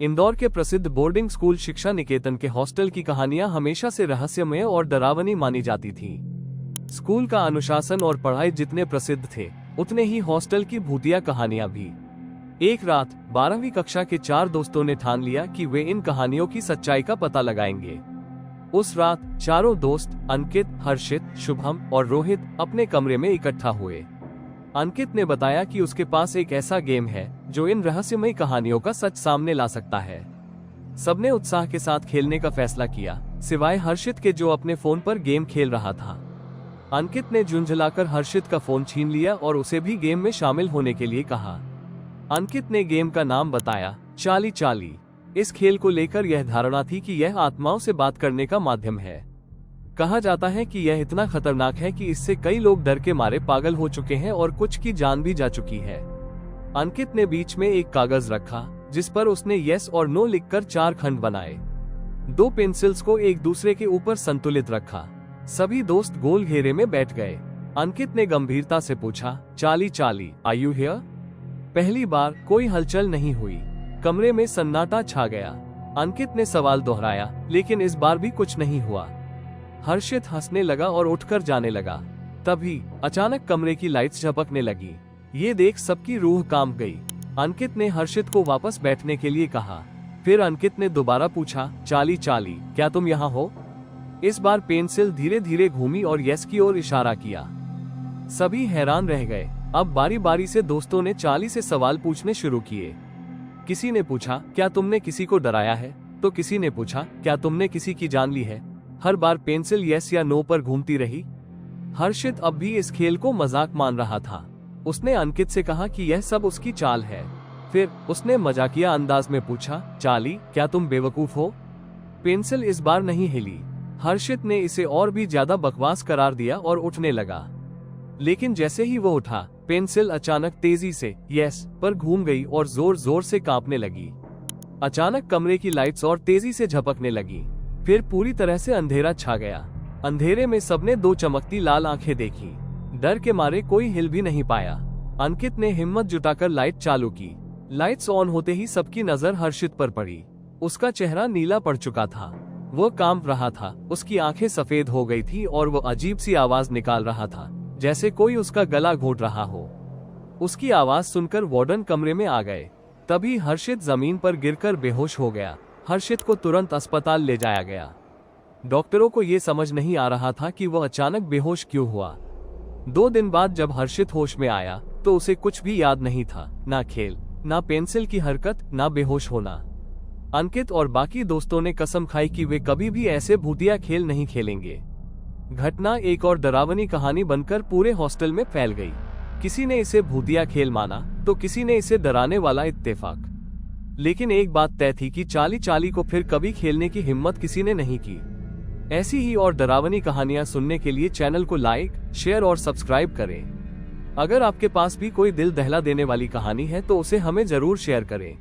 इंदौर के प्रसिद्ध boarding school शिक्षा निकेतन के हॉस्टल की कहानियां हमेशा से रहस्यमय और डरावनी मानी जाती थी। स्कूल का अनुशासन और पढ़ाई जितने प्रसिद्ध थे, उतने ही हॉस्टल की भूतिया कहानियां भी। एक रात 12वीं कक्षा के 4 दोस्तों ने ठान लिया कि वे इन कहानियों की सच्चाई का पता लगाएंगे। उस रात चारों दोस्त अंकित, हर्षित, शुभम और रोहित अपने कमरे में इकट्ठा हुए। अंकित ने बताया कि उसके पास एक ऐसा गेम है जो इन रहस्यमय कहानियों का सच सामने ला सकता है। सबने उत्साह के साथ खेलने का फैसला किया, सिवाय हर्षित के जो अपने फोन पर गेम खेल रहा था। अंकित ने झुंझलाकर हर्षित का फोन छीन लिया और उसे भी गेम में शामिल होने के लिए कहा। अंकित ने गेम का नाम बताया, चाली चाली। इस खेल को लेकर यह धारणा थी कि यह आत्माओं से बात करने का माध्यम है। कहा जाता है कि यह इतना खतरनाक है कि इससे कई लोग डर के मारे पागल हो चुके हैं और कुछ की जान भी जा चुकी है। अंकित ने बीच में एक कागज रखा जिस पर उसने यस और नो लिखकर 4 खंड बनाए। 2 पेंसिल्स को एक दूसरे के ऊपर संतुलित रखा। सभी दोस्त गोल घेरे में बैठ गए। अंकित ने गंभीरता से पूछा, चाली चाली, आर यू हियर? पहली बार कोई हलचल नहीं हुई। कमरे में सन्नाटा छा गया। अंकित ने सवाल दोहराया, लेकिन इस बार भी कुछ नहीं हुआ। हर्षित हंसने लगा और उठकर जाने लगा। तभी अचानक कमरे की लाइट्स झपकने लगी। ये देख सबकी रूह कांप गई। अंकित ने हर्षित को वापस बैठने के लिए कहा। फिर अंकित ने दोबारा पूछा, चाली चाली, क्या तुम यहाँ हो? इस बार पेंसिल धीरे धीरे घूमी और यस की ओर इशारा किया। सभी हैरान रह गए। अब बारी बारी से दोस्तों ने चाली से सवाल पूछने शुरू किए। किसी ने पूछा, क्या तुमने किसी को डराया है? तो किसी ने पूछा, क्या तुमने किसी की जान ली है? हर बार पेंसिल यस या नो पर घूमती रही। हर्षित अब भी इस खेल को मजाक मान रहा था। उसने अंकित से कहा कि यह सब उसकी चाल है। फिर उसने मजाकिया अंदाज में पूछा, चाली, क्या तुम बेवकूफ हो? पेंसिल इस बार नहीं हिली। हर्षित ने इसे और भी ज्यादा बकवास करार दिया और उठने लगा। लेकिन जैसे ही वो उठा, पेंसिल अचानक तेजी से यस पर घूम गई और जोर जोर से कांपने लगी। अचानक कमरे की लाइट्स और तेजी से झपकने लगी। फिर पूरी तरह से अंधेरा छा गया। अंधेरे में सबने 2 चमकती लाल आंखें देखी। डर के मारे कोई हिल भी नहीं पाया। अंकित ने हिम्मत जुटाकर लाइट चालू की। लाइट्स ऑन होते ही सबकी नजर हर्षित पर पड़ी। उसका चेहरा नीला पड़ चुका था। वो कांप रहा था। उसकी आंखें सफेद हो गई थी और वो अजीब सी आवाज निकाल रहा था, जैसे कोई उसका गला घोंट रहा हो। उसकी आवाज सुनकर वार्डन कमरे में आ गए। तभी हर्षित जमीन पर गिरकर बेहोश हो गया। हर्षित को तुरंत अस्पताल ले जाया गया। डॉक्टरों को ये समझ नहीं आ रहा था कि वह अचानक बेहोश क्यों हुआ। 2 दिन बाद जब हर्षित होश में आया तो उसे कुछ भी याद नहीं था, ना खेल, ना पेंसिल की हरकत, ना बेहोश होना। अंकित और बाकी दोस्तों ने कसम खाई कि वे कभी भी ऐसे भूतिया खेल नहीं खेलेंगे। घटना एक और डरावनी कहानी बनकर पूरे हॉस्टल में फैल गई। किसी ने इसे भूतिया खेल माना तो किसी ने इसे डराने वाला इत्तेफाक। लेकिन एक बात तय थी कि चाली चाली को फिर कभी खेलने की हिम्मत किसी ने नहीं की। ऐसी ही और डरावनी कहानियां सुनने के लिए चैनल को लाइक, शेयर और सब्सक्राइब करें। अगर आपके पास भी कोई दिल दहला देने वाली कहानी है तो उसे हमें जरूर शेयर करें।